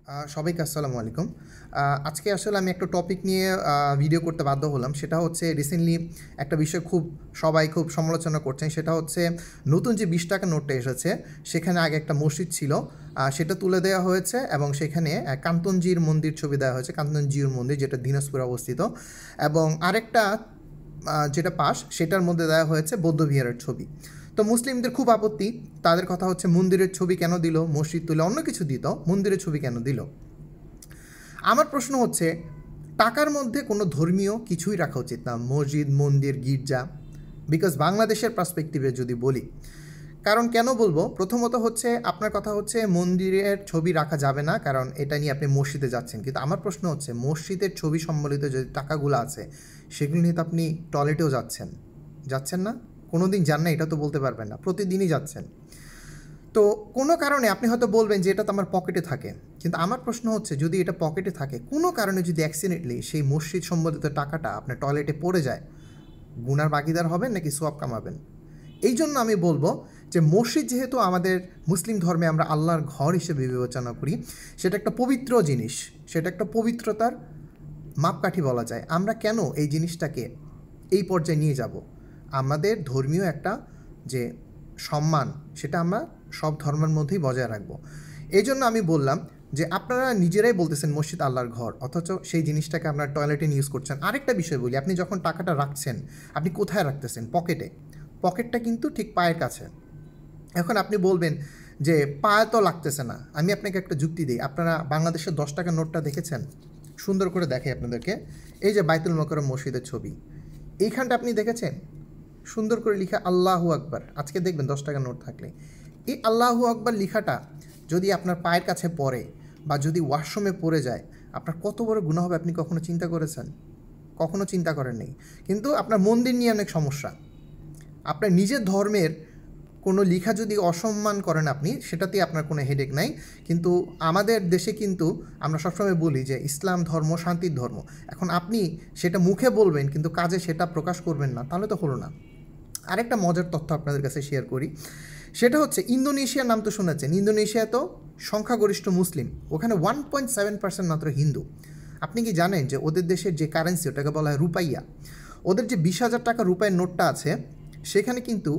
সবাইকে আসসালামু আলাইকুম। আজকে আসলে আমি একটা টপিক নিয়ে ভিডিও করতে বাধ্য হলাম। সেটা হচ্ছে রিসেন্টলি একটা বিষয় সবাই খুব সমালোচনা করছেন। সেটা হচ্ছে নতুন যে 20 টাকা নোটটা এসেছে, সেখানে আগে একটা মসজিদ ছিল, সেটা তুলে দেওয়া হয়েছে এবং সেখানে কান্তনজির মন্দির ছবি দেওয়া হয়েছে, কান্তনজির মন্দির যেটা দিনাজপুরে অবস্থিত। এবং আরেকটা যেটা পাশ সেটার মধ্যে দেওয়া হয়েছে বৌদ্ধবিহারের ছবি। তো মুসলিমদের খুব আপত্তি। তাদের কথা হচ্ছে মন্দিরের ছবি কেন দিল, মসজিদ তুলে অন্য কিছু দিত, মন্দিরের ছবি কেন দিল। আমার প্রশ্ন হচ্ছে, টাকার মধ্যে কোনো ধর্মীয় কিছুই রাখা উচিত না, মসজিদ, মন্দির, গির্জা। বিকজ বাংলাদেশের পার্সপেক্টিভে যদি বলি, কারণ কেন বলবো, প্রথমত হচ্ছে আপনার কথা হচ্ছে মন্দিরের ছবি রাখা যাবে না, কারণ এটা নিয়ে আপনি মসজিদে যাচ্ছেন। কিন্তু আমার প্রশ্ন হচ্ছে, মসজিদের ছবি সম্বলিত যে টাকাগুলো আছে সেগুলো নিয়ে তো আপনি টয়লেটেও যাচ্ছেন না? কোনো দিন যান না এটা তো বলতে পারবেন না, প্রতিদিনই যাচ্ছেন। তো কোনো কারণে আপনি হয়তো বলবেন যে এটা তো আমার পকেটে থাকে, কিন্তু আমার প্রশ্ন হচ্ছে, যদি এটা পকেটে থাকে, কোনো কারণে যদি অ্যাক্সিডেন্টলি সেই মসজিদ সম্বলিত টাকাটা আপনার টয়লেটে পড়ে যায়, গুনার বাগিদার হবেন নাকি সোয়াব কামাবেন? এই জন্য আমি বলবো যে মসজিদ যেহেতু আমাদের মুসলিম ধর্মে আমরা আল্লাহর ঘর হিসেবে বিবেচনা করি, সেটা একটা পবিত্র জিনিস, সেটা একটা পবিত্রতার মাপকাঠি বলা যায়। আমরা কেন এই জিনিসটাকে এই পর্যায়ে নিয়ে যাব? আমাদের ধর্মীয় একটা যে সম্মান, সেটা আমরা সব ধর্মের মধ্যেই বজায় রাখবো। এই জন্য আমি বললাম যে আপনারা নিজেরাই বলতেছেন মসজিদ আল্লাহর ঘর, অথচ সেই জিনিসটাকে আপনার টয়লেটে ইউজ করছেন। আরেকটা বিষয় বলি, আপনি যখন টাকাটা রাখছেন, আপনি কোথায় রাখতেছেন? পকেটে। পকেটটা কিন্তু ঠিক পায়ের কাছে। এখন আপনি বলবেন যে পায়ে তো লাগতেছে না। আমি আপনাকে একটা যুক্তি দিই। আপনারা বাংলাদেশের 10 টাকার নোটটা দেখেছেন? সুন্দর করে দেখাই আপনাদেরকে। এই যে বাইতুল মোকাররম মসজিদের ছবি, এইখানটা আপনি দেখেছেন? সুন্দর করে লিখা আল্লাহু আকবার। আজকে দেখবেন 10 টাকার নোট থাকলে এই আল্লাহু আকবার লিখাটা যদি আপনার পায়ের কাছে পড়ে বা যদি ওয়াশরুমে পড়ে যায়, আপনার কত বড় গুনাহ হবে আপনি কখনো চিন্তা করেছেন? কখনো চিন্তা করেন নাই। কিন্তু আপনার মন্দির নিয়ে অনেক সমস্যা। আপনার নিজের ধর্মের কোনো লিখা যদি অসম্মান করেন আপনি, সেটাতে আপনার কোনো হেডেক নাই। কিন্তু আমাদের দেশে কিন্তু আমরা সবসময় বলি যে ইসলাম ধর্ম শান্তির ধর্ম। এখন আপনি সেটা মুখে বলবেন কিন্তু কাজে সেটা প্রকাশ করবেন না, তাহলে তো হলো না। আরেকটা মজার তথ্য আপনাদের কাছে শেয়ার করি। সেটা হচ্ছে ইন্দোনেশিয়ার নাম তো শুনেছেন। ইন্দোনেশিয়া তো সংখ্যাগরিষ্ঠ মুসলিম, ওখানে 1.7% মাত্র হিন্দু। আপনি কি জানেন যে ওদের দেশের যে কারেন্সি, ওটাকে বলা হয় রুপাইয়া। ওদের যে 20,000 টাকা রুপাইয়ের নোটটা আছে, সেখানে কিন্তু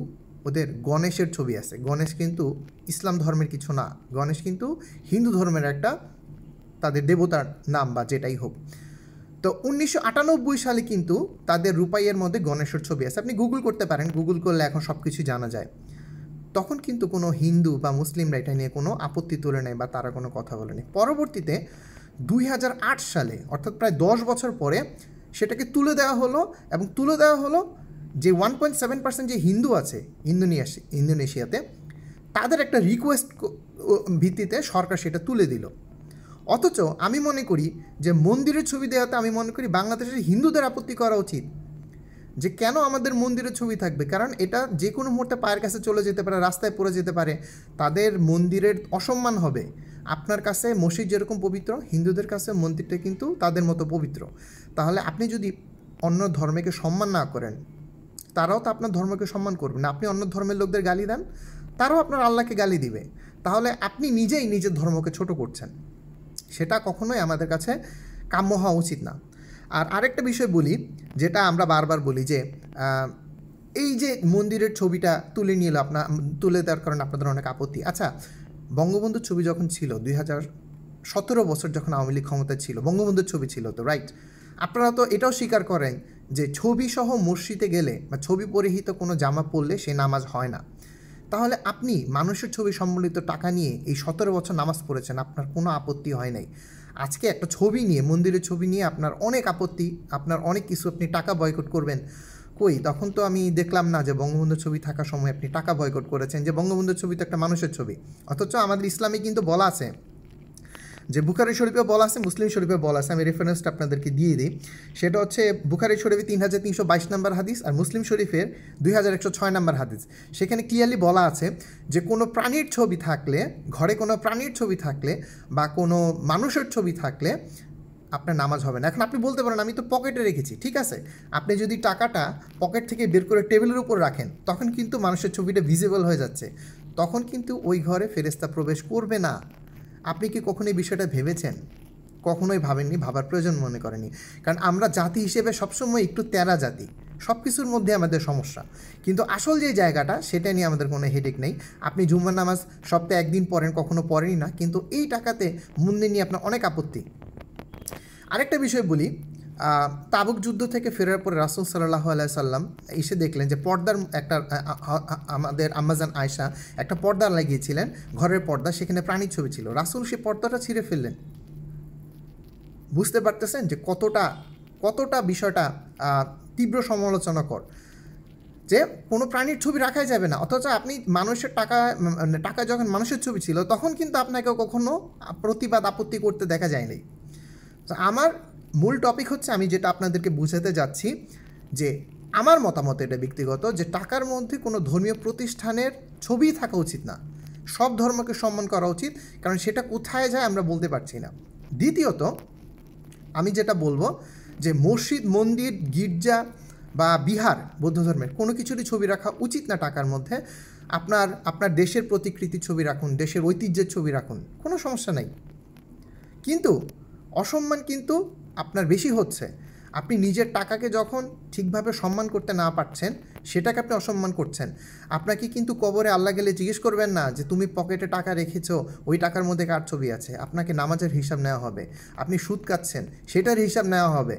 ওদের গণেশের ছবি আছে। গণেশ কিন্তু ইসলাম ধর্মের কিছু না, গণেশ কিন্তু হিন্দু ধর্মের একটা তাদের দেবতার নাম বা যেটাই হোক। তো 1998 সালে কিন্তু তাদের রুপাইয়ের মধ্যে গণেশের ছবি আছে। আপনি গুগল করতে পারেন, গুগল করলে এখন সব কিছু জানা যায়। তখন কিন্তু কোনো হিন্দু বা মুসলিমরা এটা নিয়ে কোনো আপত্তি তুলে নেয় বা তারা কোনো কথা বলেনি। পরবর্তীতে 2008 সালে, অর্থাৎ প্রায় 10 বছর পরে, সেটাকে তুলে দেওয়া হলো। এবং তুলে দেওয়া হলো যে 1.7% যে হিন্দু আছে ইন্দোনেশিয়াতে, তাদের একটা রিকোয়েস্ট ভিত্তিতে সরকার সেটা তুলে দিল। অথচ আমি মনে করি যে মন্দিরের ছবি দেওয়াতে আমি মনে করি বাংলাদেশের হিন্দুদের আপত্তি করা উচিত, যে কেন আমাদের মন্দিরের ছবি থাকবে। কারণ এটা যে কোনো মুহূর্তে পায়ের কাছে চলে যেতে পারে, রাস্তায় পড়ে যেতে পারে, তাদের মন্দিরের অসম্মান হবে। আপনার কাছে মসজিদ যেরকম পবিত্র, হিন্দুদের কাছে মন্দিরটা কিন্তু তাদের মতো পবিত্র। তাহলে আপনি যদি অন্য ধর্মকে সম্মান না করেন, তারাও তো আপনার ধর্মকে সম্মান করবে না। আপনি অন্য ধর্মের লোকদের গালি দেন, তারাও আপনার আল্লাহকে গালি দিবে। তাহলে আপনি নিজেই নিজের ধর্মকে ছোট করছেন। সেটা কখনোই আমাদের কাছে কাম্য হওয়া উচিত না। আর আরেকটা বিষয় বলি, যেটা আমরা বারবার বলি যে এই যে মন্দিরের ছবিটা তুলে দেওয়ার কারণে আপনাদের অনেক আপত্তি। আচ্ছা, বঙ্গবন্ধুর ছবি যখন ছিল 2017 বছর যখন আওয়ামী লীগ ক্ষমতায় ছিল, বঙ্গবন্ধুর ছবি ছিল তো, রাইট? আপনারা তো এটাও স্বীকার করেন যে ছবি সহ মসজিদে গেলে বা ছবি পরিহিত কোনো জামা পরলে সে নামাজ হয় না। তাহলে আপনি মানুষের ছবি সম্বলিত টাকা নিয়ে এই 17 বছর নামাজ পড়েছেন, আপনার কোনো আপত্তি হয় নাই। আজকে একটা ছবি নিয়ে, মন্দিরের ছবি নিয়ে আপনার অনেক আপত্তি, আপনার অনেক কিছু, আপনি টাকা বয়কট করবেন। কই, তখন তো আমি দেখলাম না যে বঙ্গবন্ধুর ছবি থাকার সময় আপনি টাকা বয়কট করেছেন, যে বঙ্গবন্ধুর ছবি তো একটা মানুষের ছবি। অথচ আমাদের ইসলামে কিন্তু বলা আছে, যে বুখারী শরীফে বলা আছে, মুসলিম শরীফে বলা আছে, আমি রেফারেন্সটা আপনাদেরকে দিয়ে দিই। সেটা হচ্ছে বুখারী শরীফে 3322 নম্বর হাদিস আর মুসলিম শরীফের 2106 নম্বর হাদিস। সেখানে ক্লিয়ারলি বলা আছে যে কোনো প্রাণীর ছবি থাকলে, ঘরে কোনো প্রাণীর ছবি থাকলে বা কোনো মানুষের ছবি থাকলে আপনার নামাজ হবে না। এখন আপনি বলতে পারেন আমি তো পকেটে রেখেছি, ঠিক আছে। আপনি যদি টাকাটা পকেট থেকে বের করে টেবিলের উপর রাখেন, তখন কিন্তু মানুষের ছবিটা ভিজিবল হয়ে যাচ্ছে, তখন কিন্তু ওই ঘরে ফেরেশতা প্রবেশ করবে না। আপনি কি কখনো এই বিষয়টা ভেবেছেন? কখনোই ভাবেননি, ভাবার প্রয়োজন মনে করেনি। কারণ আমরা জাতি হিসেবে সবসময় একটু তেরা জাতি, সব কিছুর মধ্যে আমাদের সমস্যা, কিন্তু আসল যে জায়গাটা সেটা নিয়ে আমাদের কোনো হেডেক নেই। আপনি জুম্মার নামাজ সপ্তাহে একদিন পড়েন, কখনো পড়েনই না, কিন্তু এই টাকাতে মন্দির নিয়ে আপনার অনেক আপত্তি। আরেকটা বিষয় বলি, তাবুক যুদ্ধ থেকে ফেরার পরে রাসূল সাল্লাল্লাহু আলাইহি সাল্লাম এসে দেখলেন যে পর্দার একটা আমাদের আম্মাজান আয়েশা একটা পর্দা লাগিয়েছিলেন, ঘরের পর্দা, সেখানে প্রাণীর ছবি ছিল। রাসূল সেই পর্দাটা ছিঁড়ে ফেললেন। বুঝতে পারতেছেন যে কতটা বিষয়টা তীব্র সমালোচনাকর, যে কোনো প্রাণীর ছবি রাখাই যাবে না, অথচ আপনি মানুষের টাকা যখন মানুষের ছবি ছিল তখন কিন্তু আপনাকে কখনো প্রতিবাদ আপত্তি করতে দেখা যায়নি। তো আমার মূল টপিক হচ্ছে, আমি যেটা আপনাদেরকে বুঝাতে যাচ্ছি, যে আমার মতামত এটা ব্যক্তিগত, যে টাকার মধ্যে কোনো ধর্মীয় প্রতিষ্ঠানের ছবি থাকা উচিত না। সব ধর্মকে সম্মান করা উচিত, কারণ সেটা কোথায় যায় আমরা বলতে পারছি না। দ্বিতীয়ত আমি যেটা বলবো, যে মসজিদ, মন্দির, গির্জা বা বিহার বৌদ্ধ ধর্মের কোনো কিছুরই ছবি রাখা উচিত না টাকার মধ্যে। আপনার দেশের প্রতিকৃতির ছবি রাখুন, দেশের ঐতিহ্যের ছবি রাখুন, কোনো সমস্যা নেই। কিন্তু অসম্মান কিন্তু আপনার বেশি হচ্ছে। আপনি নিজের টাকাকে যখন ঠিকভাবে সম্মান করতে না পারছেন, সেটাকে আপনি অসম্মান করছেন। আপনাকে কিন্তু কবরে আল্লাহ গেলে জিজ্ঞেস করবেন না যে তুমি পকেটে টাকা রেখেছো, ওই টাকার মধ্যে কার ছবি আছে। আপনাকে নামাজের হিসাব নেওয়া হবে। আপনি সুদ খাচ্ছেন, সেটার হিসাব নেওয়া হবে।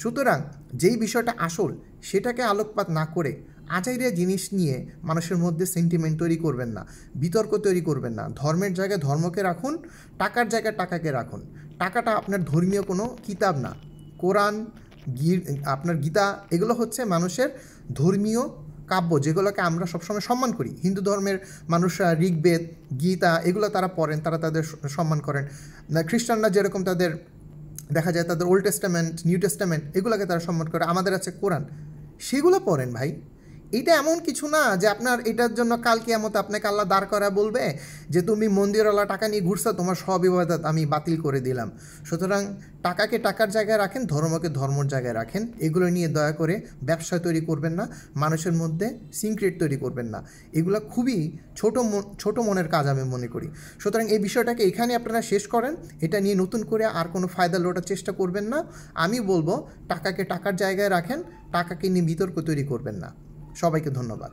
সুতরাং যেই বিষয়টা আসল, সেটাকে আলোকপাত না করে আজাইরা জিনিস নিয়ে মানুষের মধ্যে সেন্টিমেন্ট তৈরি করবেন না, বিতর্ক তৈরি করবেন না। ধর্মের জায়গায় ধর্মকে রাখুন, টাকার জায়গায় টাকাকে রাখুন। টাকাটা আপনার ধর্মীয় কোনো কিতাব না। কোরআন, আপনার গীতা, এগুলো হচ্ছে মানুষের ধর্মীয় কাব্য, যেগুলোকে আমরা সবসময় সম্মান করি। হিন্দু ধর্মের মানুষরা ঋগ্বেদ, গীতা এগুলো তারা পড়েন, তারা তাদের সম্মান করেন। খ্রিস্টানরা যেরকম তাদের দেখা যায় তাদের ওল্ড টেস্টামেন্ট, নিউ টেস্টামেন্ট এগুলোকে তারা সম্মান করে। আমাদের আছে কোরআন, সেগুলো পড়েন ভাই। এটা এমন কিছু না যে আপনার এটার জন্য কাল কিয়ামতে আপনাকে আল্লাহ দাঁড় করা বলবে যে তুমি মন্দিরওয়ালা টাকা নিয়ে ঘুরছো, তোমার সব ইবাদত আমি বাতিল করে দিলাম। সুতরাং টাকাকে টাকার জায়গায় রাখেন, ধর্মকে ধর্মর জায়গায় রাখেন। এগুলো নিয়ে দয়া করে ব্যবসা তৈরি করবেন না, মানুষের মধ্যে সিক্রেট তৈরি করবেন না। এগুলো খুবই ছোট মনের কাজ আমি মনে করি। সুতরাং এই বিষয়টাকে এখানে আপনারা শেষ করেন। এটা নিয়ে নতুন করে আর কোনো ফায়দা লোটার চেষ্টা করবেন না। আমি বলবো টাকাকে টাকার জায়গায় রাখেন, টাকাকে নিয়ে বিতর্ক তৈরি করবেন না। সবাইকে ধন্যবাদ।